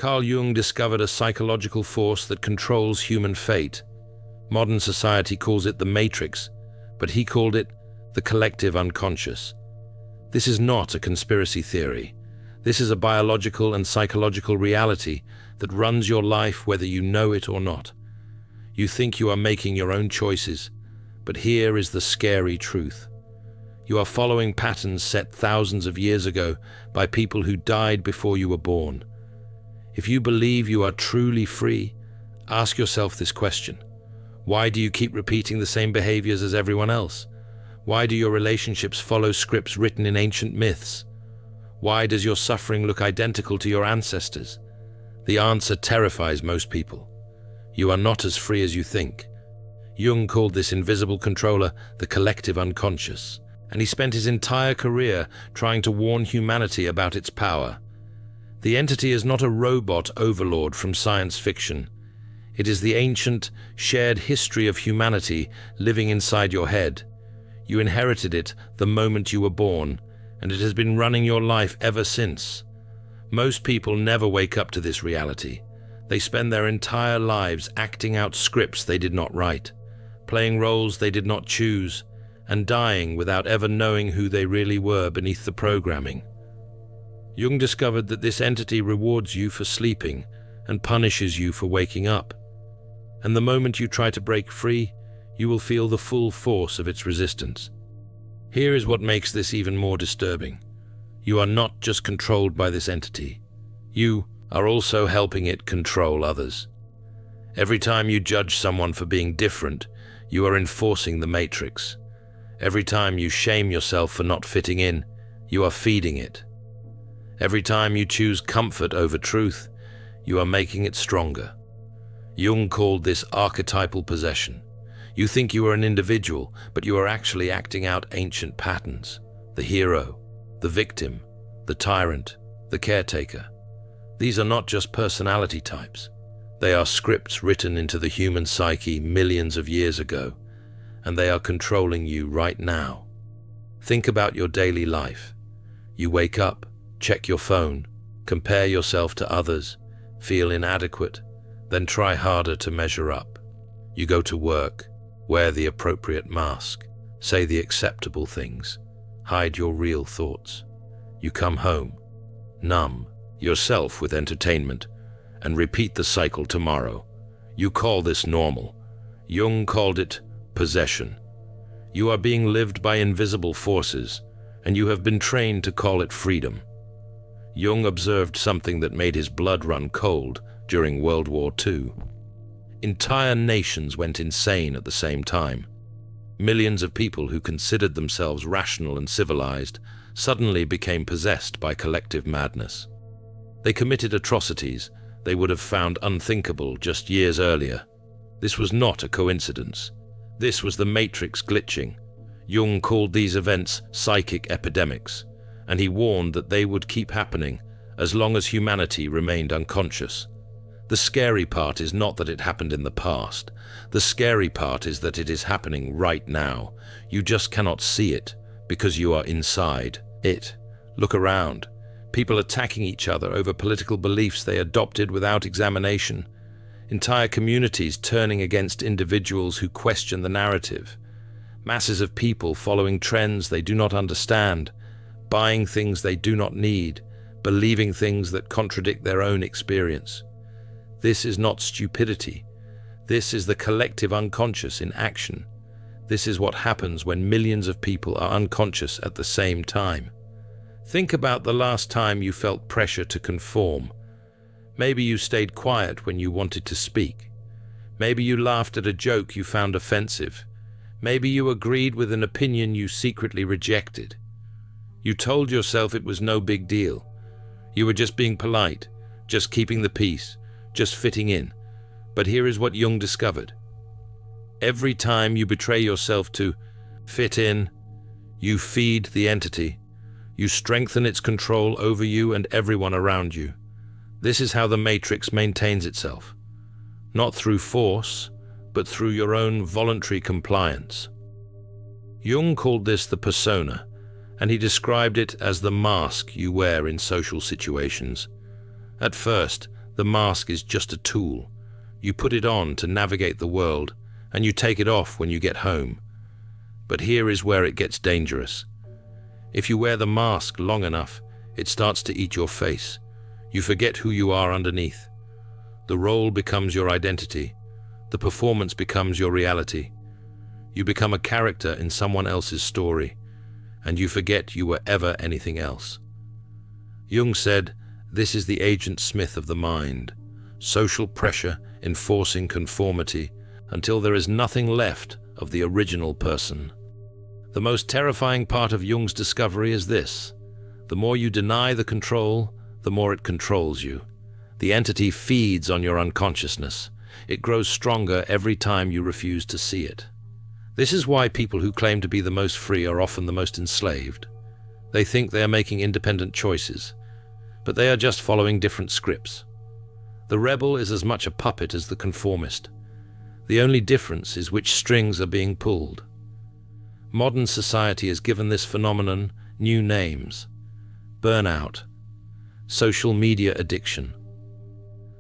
Carl Jung discovered a psychological force that controls human fate. Modern society calls it the matrix, but he called it the collective unconscious. This is not a conspiracy theory. This is a biological and psychological reality that runs your life whether you know it or not. You think you are making your own choices, but here is the scary truth. You are following patterns set thousands of years ago by people who died before you were born. If you believe you are truly free, ask yourself this question. Why do you keep repeating the same behaviors as everyone else? Why do your relationships follow scripts written in ancient myths? Why does your suffering look identical to your ancestors? The answer terrifies most people. You are not as free as you think. Jung called this invisible controller the collective unconscious, and he spent his entire career trying to warn humanity about its power. The entity is not a robot overlord from science fiction. It is the ancient, shared history of humanity living inside your head. You inherited it the moment you were born, and it has been running your life ever since. Most people never wake up to this reality. They spend their entire lives acting out scripts they did not write, playing roles they did not choose, and dying without ever knowing who they really were beneath the programming. Jung discovered that this entity rewards you for sleeping and punishes you for waking up. And the moment you try to break free, you will feel the full force of its resistance. Here is what makes this even more disturbing. You are not just controlled by this entity. You are also helping it control others. Every time you judge someone for being different, you are enforcing the matrix. Every time you shame yourself for not fitting in, you are feeding it. Every time you choose comfort over truth, you are making it stronger. Jung called this archetypal possession. You think you are an individual, but you are actually acting out ancient patterns. The hero, the victim, the tyrant, the caretaker. These are not just personality types. They are scripts written into the human psyche millions of years ago, and they are controlling you right now. Think about your daily life. You wake up, check your phone, compare yourself to others, feel inadequate, then try harder to measure up. You go to work, wear the appropriate mask, say the acceptable things, hide your real thoughts. You come home, numb yourself with entertainment, and repeat the cycle tomorrow. You call this normal. Jung called it possession. You are being lived by invisible forces, and you have been trained to call it freedom. Jung observed something that made his blood run cold during World War II. Entire nations went insane at the same time. Millions of people who considered themselves rational and civilized suddenly became possessed by collective madness. They committed atrocities they would have found unthinkable just years earlier. This was not a coincidence. This was the matrix glitching. Jung called these events psychic epidemics, and he warned that they would keep happening as long as humanity remained unconscious. The scary part is not that it happened in the past. The scary part is that it is happening right now. You just cannot see it because you are inside it. Look around. People attacking each other over political beliefs they adopted without examination. Entire communities turning against individuals who question the narrative. Masses of people following trends they do not understand, buying things they do not need, believing things that contradict their own experience. This is not stupidity. This is the collective unconscious in action. This is what happens when millions of people are unconscious at the same time. Think about the last time you felt pressure to conform. Maybe you stayed quiet when you wanted to speak. Maybe you laughed at a joke you found offensive. Maybe you agreed with an opinion you secretly rejected. You told yourself it was no big deal. You were just being polite, just keeping the peace, just fitting in. But here is what Jung discovered. Every time you betray yourself to fit in, you feed the entity. You strengthen its control over you and everyone around you. This is how the matrix maintains itself. Not through force, but through your own voluntary compliance. Jung called this the persona, and he described it as the mask you wear in social situations. At first, The mask is just a tool. You put it on to navigate the world, and you take it off when you get home. But here is where it gets dangerous. If you wear the mask long enough, it starts to eat your face. You forget who you are underneath. The role becomes your identity. The performance becomes your reality. You become a character in someone else's story, and you forget you were ever anything else. Jung said, "This is the Agent Smith of the mind, social pressure enforcing conformity until there is nothing left of the original person." The most terrifying part of Jung's discovery is this: the more you deny the control, the more it controls you. The entity feeds on your unconsciousness. It grows stronger every time you refuse to see it. This is why people who claim to be the most free are often the most enslaved. They think they are making independent choices, but they are just following different scripts. The rebel is as much a puppet as the conformist. The only difference is which strings are being pulled. Modern society has given this phenomenon new names: burnout, social media addiction,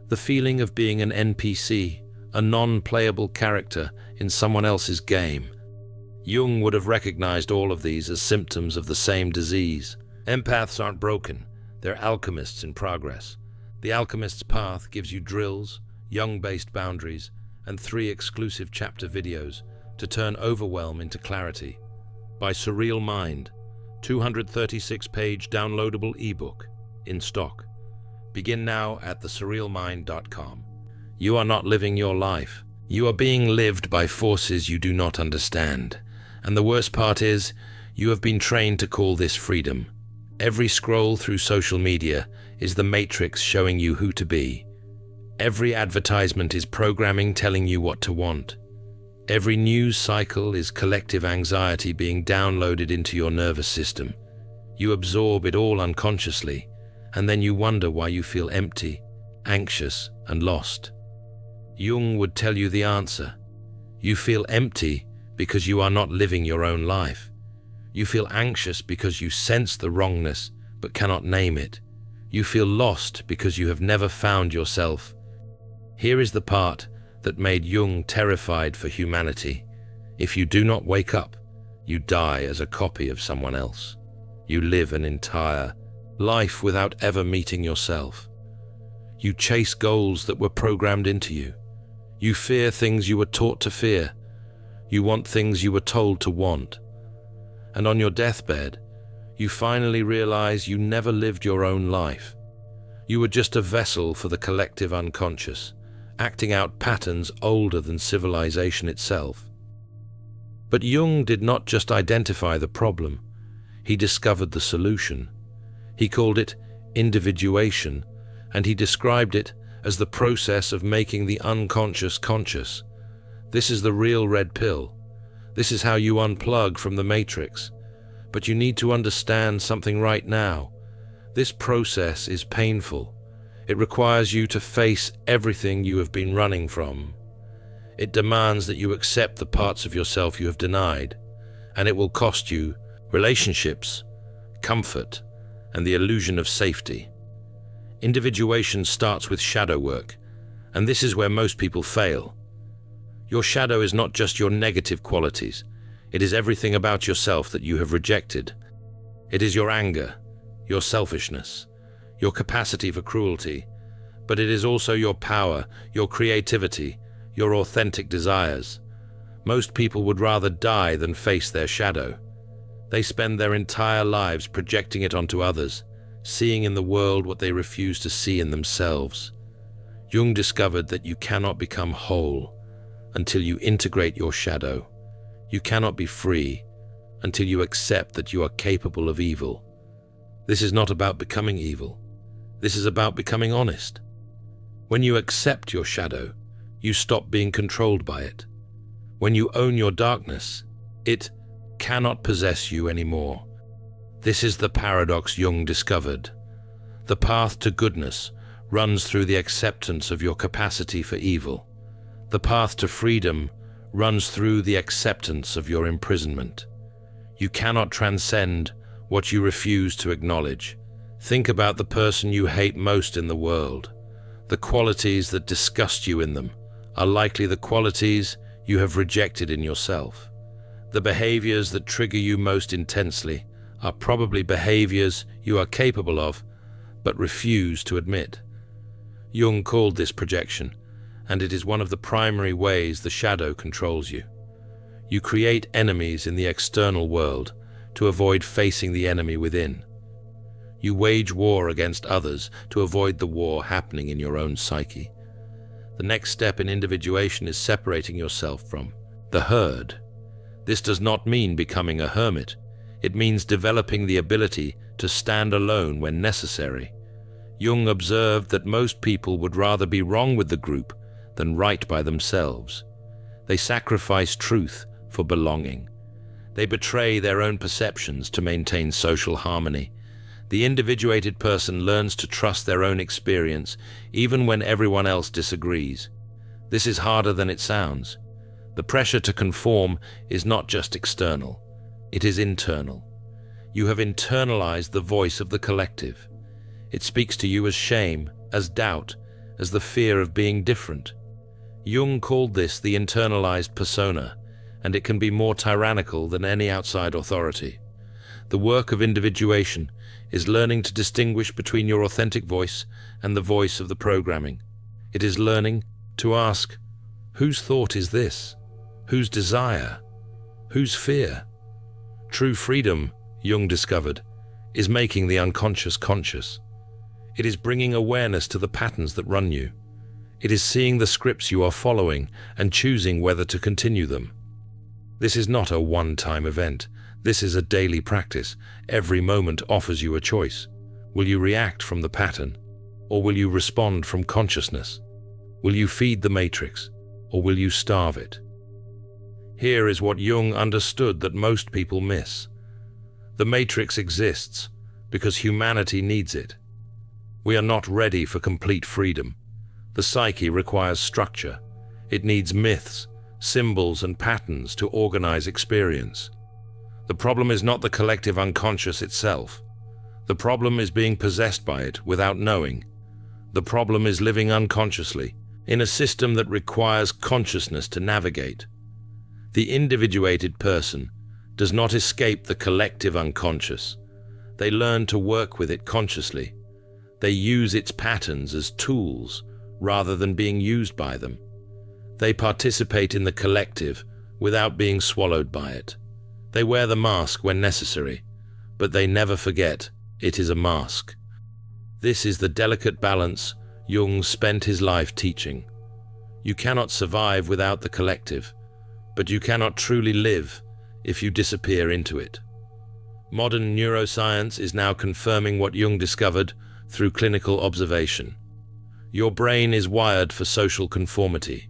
the feeling of being an NPC, a non-playable character in someone else's game. Jung would have recognized all of these as symptoms of the same disease. Empaths aren't broken, they're alchemists in progress. The Alchemist's Path gives you drills, Jung-based boundaries, and 3 exclusive chapter videos to turn overwhelm into clarity. By Surreal Mind, 236-page downloadable ebook, in stock. Begin now at thesurrealmind.com. You are not living your life. You are being lived by forces you do not understand. And the worst part is, you have been trained to call this freedom. Every scroll through social media is the matrix showing you who to be. Every advertisement is programming telling you what to want. Every news cycle is collective anxiety being downloaded into your nervous system. You absorb it all unconsciously, and then you wonder why you feel empty, anxious, and lost. Jung would tell you the answer. You feel empty because you are not living your own life. You feel anxious because you sense the wrongness but cannot name it. You feel lost because you have never found yourself. Here is the part that made Jung terrified for humanity. If you do not wake up, you die as a copy of someone else. You live an entire life without ever meeting yourself. You chase goals that were programmed into you. You fear things you were taught to fear. You want things you were told to want. And on your deathbed, you finally realize you never lived your own life. You were just a vessel for the collective unconscious, acting out patterns older than civilization itself. But Jung did not just identify the problem, he discovered the solution. He called it individuation, and he described it as the process of making the unconscious conscious. This is the real red pill. This is how you unplug from the matrix. But you need to understand something right now. This process is painful. It requires you to face everything you have been running from. It demands that you accept the parts of yourself you have denied, and it will cost you relationships, comfort, and the illusion of safety. Individuation starts with shadow work, and this is where most people fail. Your shadow is not just your negative qualities. It is everything about yourself that you have rejected. It is your anger, your selfishness, your capacity for cruelty, but it is also your power, your creativity, your authentic desires. Most people would rather die than face their shadow. They spend their entire lives projecting it onto others, seeing in the world what they refuse to see in themselves. Jung discovered that you cannot become whole until you integrate your shadow. You cannot be free until you accept that you are capable of evil. This is not about becoming evil. This is about becoming honest. When you accept your shadow, you stop being controlled by it. When you own your darkness, it cannot possess you anymore. This is the paradox Jung discovered. The path to goodness runs through the acceptance of your capacity for evil. The path to freedom runs through the acceptance of your imprisonment. You cannot transcend what you refuse to acknowledge. Think about the person you hate most in the world, The qualities that disgust you in them are likely the qualities you have rejected in yourself. The behaviors that trigger you most intensely are probably behaviors you are capable of, but refuse to admit. Jung called this projection, and it is one of the primary ways the shadow controls you. You create enemies in the external world to avoid facing the enemy within. You wage war against others to avoid the war happening in your own psyche. The next step in individuation is separating yourself from the herd. This does not mean becoming a hermit. It means developing the ability to stand alone when necessary. Jung observed that most people would rather be wrong with the group than right by themselves. They sacrifice truth for belonging. They betray their own perceptions to maintain social harmony. The individuated person learns to trust their own experience even when everyone else disagrees. This is harder than it sounds. The pressure to conform is not just external, it is internal. You have internalized the voice of the collective. It speaks to you as shame, as doubt, as the fear of being different. Jung called this the internalized persona, and it can be more tyrannical than any outside authority. The work of individuation is learning to distinguish between your authentic voice and the voice of the programming. It is learning to ask, whose thought is this? Whose desire? Whose fear? True freedom, Jung discovered, is making the unconscious conscious. It is bringing awareness to the patterns that run you. It is seeing the scripts you are following and choosing whether to continue them. This is not a one-time event. This is a daily practice. Every moment offers you a choice. Will you react from the pattern, or will you respond from consciousness? Will you feed the matrix, or will you starve it? Here is what Jung understood that most people miss. The matrix exists because humanity needs it. We are not ready for complete freedom. The psyche requires structure. It needs myths, symbols, and patterns to organize experience. The problem is not the collective unconscious itself. The problem is being possessed by it without knowing. The problem is living unconsciously in a system that requires consciousness to navigate. The individuated person does not escape the collective unconscious. They learn to work with it consciously. They use its patterns as tools rather than being used by them. They participate in the collective without being swallowed by it. They wear the mask when necessary, but they never forget it is a mask. This is the delicate balance Jung spent his life teaching. You cannot survive without the collective, but you cannot truly live if you disappear into it. Modern neuroscience is now confirming what Jung discovered through clinical observation. Your brain is wired for social conformity.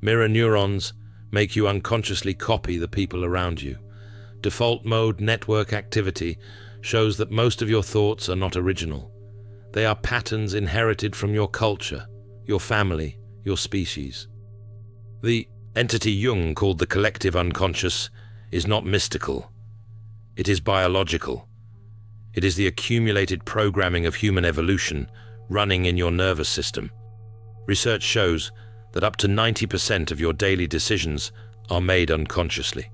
Mirror neurons make you unconsciously copy the people around you. Default mode network activity shows that most of your thoughts are not original. They are patterns inherited from your culture, your family, your species. The entity Jung called the collective unconscious is not mystical. It is biological. It is the accumulated programming of human evolution running in your nervous system. Research shows that up to 90% of your daily decisions are made unconsciously.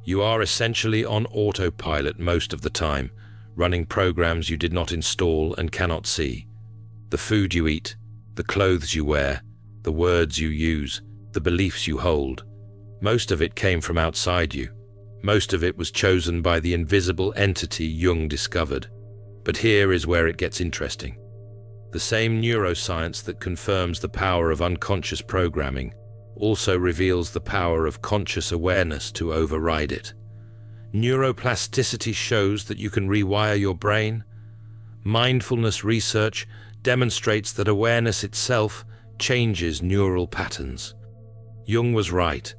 You are essentially on autopilot most of the time, running programs you did not install and cannot see. The food you eat, the clothes you wear, the words you use, the beliefs you hold. Most of it came from outside you. Most of it was chosen by the invisible entity Jung discovered. But here is where it gets interesting. The same neuroscience that confirms the power of unconscious programming also reveals the power of conscious awareness to override it. Neuroplasticity shows that you can rewire your brain. Mindfulness research demonstrates that awareness itself changes neural patterns. Jung was right.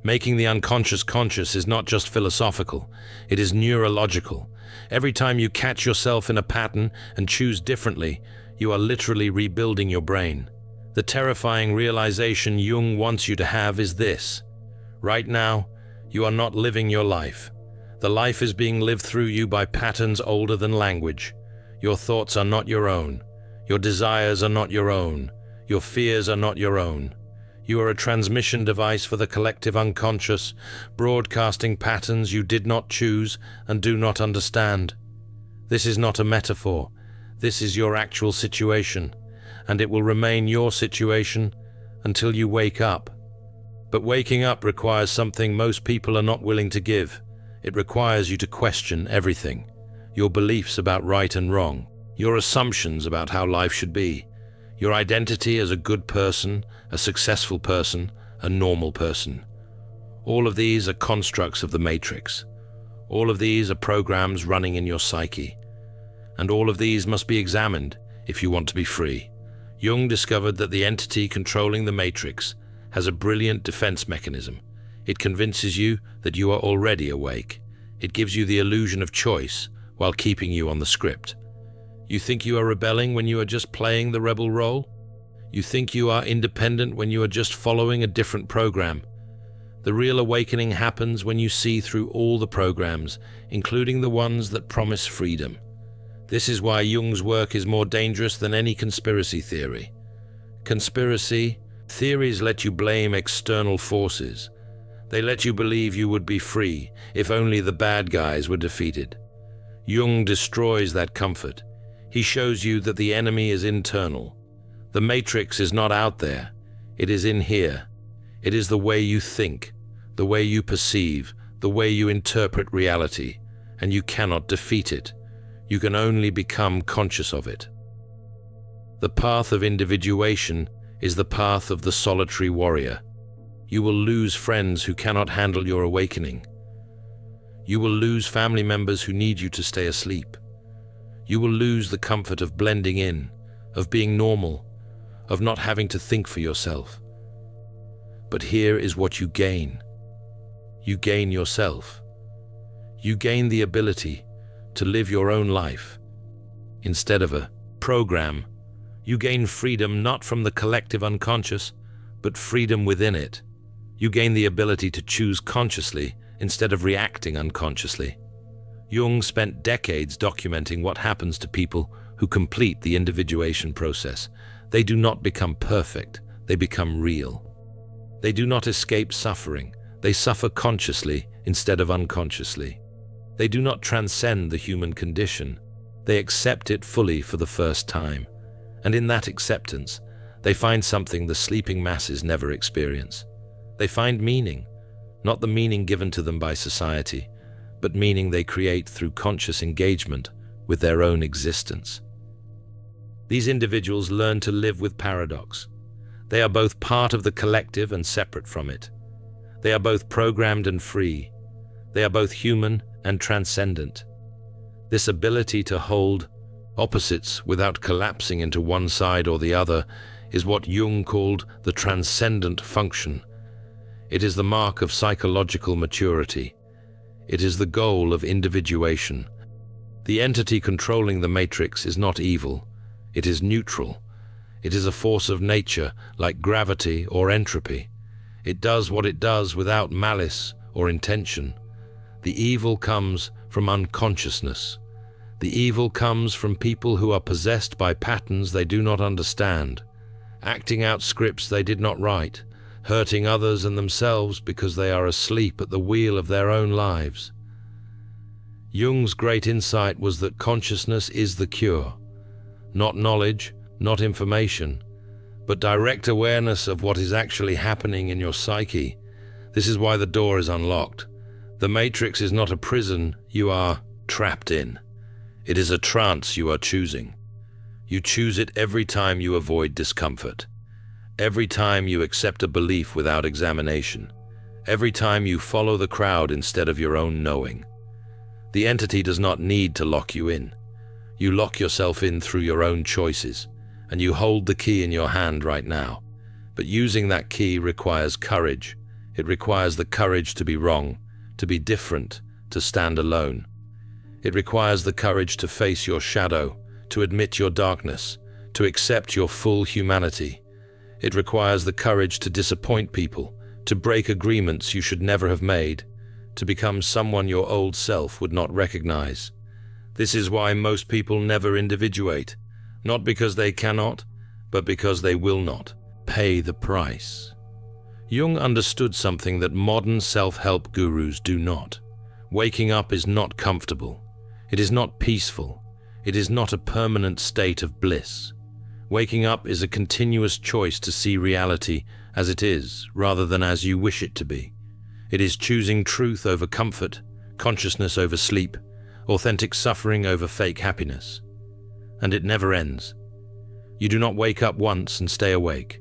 Making the unconscious conscious is not just philosophical, it is neurological. Every time you catch yourself in a pattern and choose differently, you are literally rebuilding your brain. The terrifying realization Jung wants you to have is this. Right now, you are not living your life. The life is being lived through you by patterns older than language. Your thoughts are not your own. Your desires are not your own. Your fears are not your own. You are a transmission device for the collective unconscious, broadcasting patterns you did not choose and do not understand. This is not a metaphor. This is your actual situation, and it will remain your situation until you wake up. But waking up requires something most people are not willing to give. It requires you to question everything. Your beliefs about right and wrong, your assumptions about how life should be, your identity as a good person, a successful person, a normal person. All of these are constructs of the matrix. All of these are programs running in your psyche. And all of these must be examined if you want to be free. Jung discovered that the entity controlling the matrix has a brilliant defense mechanism. It convinces you that you are already awake. It gives you the illusion of choice while keeping you on the script. You think you are rebelling when you are just playing the rebel role? You think you are independent when you are just following a different program. The real awakening happens when you see through all the programs, including the ones that promise freedom. This is why Jung's work is more dangerous than any conspiracy theory. Conspiracy theories let you blame external forces. They let you believe you would be free if only the bad guys were defeated. Jung destroys that comfort. He shows you that the enemy is internal. The matrix is not out there. It is in here. It is the way you think, the way you perceive, the way you interpret reality, and you cannot defeat it. You can only become conscious of it. The path of individuation is the path of the solitary warrior. You will lose friends who cannot handle your awakening. You will lose family members who need you to stay asleep. You will lose the comfort of blending in, of being normal, of not having to think for yourself. But here is what you gain. You gain yourself. You gain the ability to live your own life. Instead of a program, you gain freedom not from the collective unconscious, but freedom within it. You gain the ability to choose consciously instead of reacting unconsciously. Jung spent decades documenting what happens to people who complete the individuation process. They do not become perfect, they become real. They do not escape suffering, they suffer consciously instead of unconsciously. They do not transcend the human condition, they accept it fully for the first time. And in that acceptance, they find something the sleeping masses never experience. They find meaning, not the meaning given to them by society, but meaning they create through conscious engagement with their own existence. These individuals learn to live with paradox. They are both part of the collective and separate from it. They are both programmed and free. They are both human and transcendent. This ability to hold opposites without collapsing into one side or the other is what Jung called the transcendent function. It is the mark of psychological maturity. It is the goal of individuation. The entity controlling the matrix is not evil. It is neutral. It is a force of nature, like gravity or entropy. It does what it does without malice or intention. The evil comes from unconsciousness. The evil comes from people who are possessed by patterns they do not understand, acting out scripts they did not write, hurting others and themselves because they are asleep at the wheel of their own lives. Jung's great insight was that consciousness is the cure. Not knowledge, not information, but direct awareness of what is actually happening in your psyche. This is why the door is unlocked. The matrix is not a prison you are trapped in. It is a trance you are choosing. You choose it every time you avoid discomfort. Every time you accept a belief without examination. Every time you follow the crowd instead of your own knowing. The entity does not need to lock you in. You lock yourself in through your own choices, and you hold the key in your hand right now. But using that key requires courage. It requires the courage to be wrong, to be different, to stand alone. It requires the courage to face your shadow, to admit your darkness, to accept your full humanity. It requires the courage to disappoint people, to break agreements you should never have made, to become someone your old self would not recognize. This is why most people never individuate. not because they cannot, but because they will not pay the price. Jung understood something that modern self-help gurus do not. Waking up is not comfortable. It is not peaceful. It is not a permanent state of bliss. Waking up is a continuous choice to see reality as it is, rather than as you wish it to be. It is choosing truth over comfort, consciousness over sleep, authentic suffering over fake happiness. And it never ends. You do not wake up once and stay awake.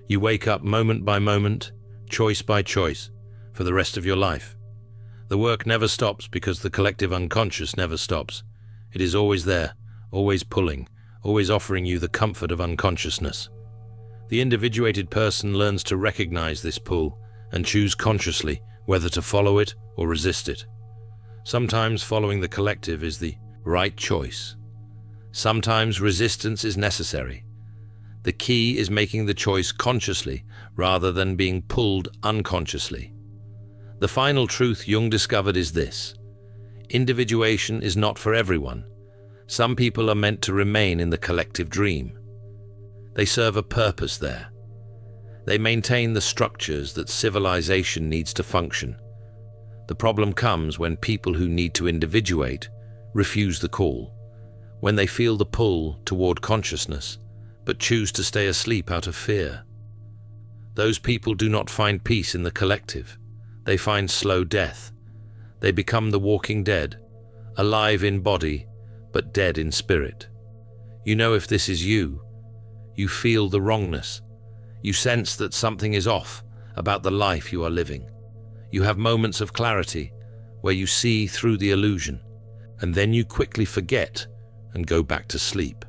You wake up moment by moment, choice by choice, for the rest of your life. The work never stops because the collective unconscious never stops. It is always there, always pulling, always offering you the comfort of unconsciousness. The individuated person learns to recognize this pull and choose consciously whether to follow it or resist it. Sometimes following the collective is the right choice. Sometimes resistance is necessary. The key is making the choice consciously rather than being pulled unconsciously. The final truth Jung discovered is this: individuation is not for everyone. Some people are meant to remain in the collective dream. They serve a purpose there. They maintain the structures that civilization needs to function. The problem comes when people who need to individuate refuse the call, when they feel the pull toward consciousness, but choose to stay asleep out of fear. Those people do not find peace in the collective. They find slow death. They become the walking dead, alive in body, but dead in spirit. You know if this is you. You feel the wrongness. You sense that something is off about the life you are living. You have moments of clarity where you see through the illusion, and then you quickly forget and go back to sleep.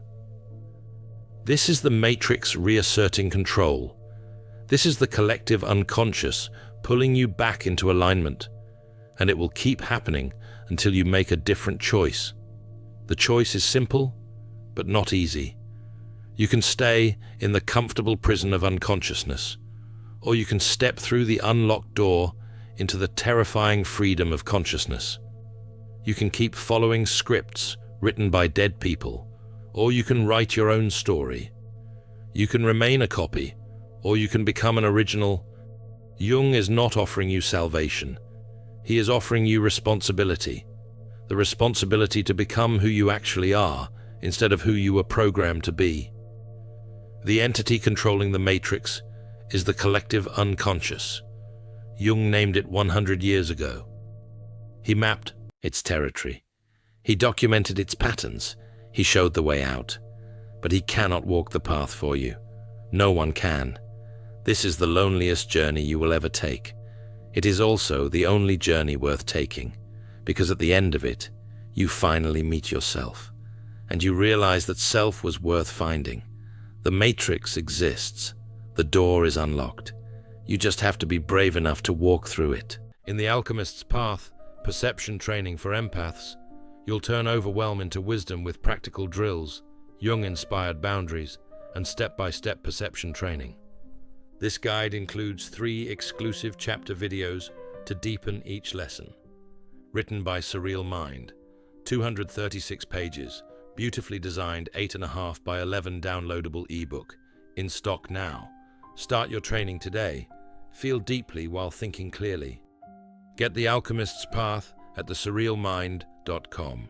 This is the matrix reasserting control. This is the collective unconscious pulling you back into alignment, and it will keep happening until you make a different choice. The choice is simple, but not easy. You can stay in the comfortable prison of unconsciousness, or you can step through the unlocked door into the terrifying freedom of consciousness. You can keep following scripts written by dead people, or you can write your own story. You can remain a copy, or you can become an original. Jung is not offering you salvation. He is offering you responsibility. The responsibility to become who you actually are, instead of who you were programmed to be. The entity controlling the matrix is the collective unconscious. Jung named it 100 years ago. He mapped its territory. He documented its patterns. He showed the way out. But he cannot walk the path for you. No one can. This is the loneliest journey you will ever take. It is also the only journey worth taking, because at the end of it, you finally meet yourself, and you realize that self was worth finding. The matrix exists. The door is unlocked. You just have to be brave enough to walk through it. In The Alchemist's Path, perception training for empaths, you'll turn overwhelm into wisdom with practical drills, Jung-inspired boundaries, and step-by-step perception training. This guide includes 3 exclusive chapter videos to deepen each lesson. Written by Surreal Mind, 236 pages, beautifully designed 8.5 by 11 downloadable ebook, in stock now. Start your training today. Feel deeply while thinking clearly. Get The Alchemist's Path at thesurrealmind.com.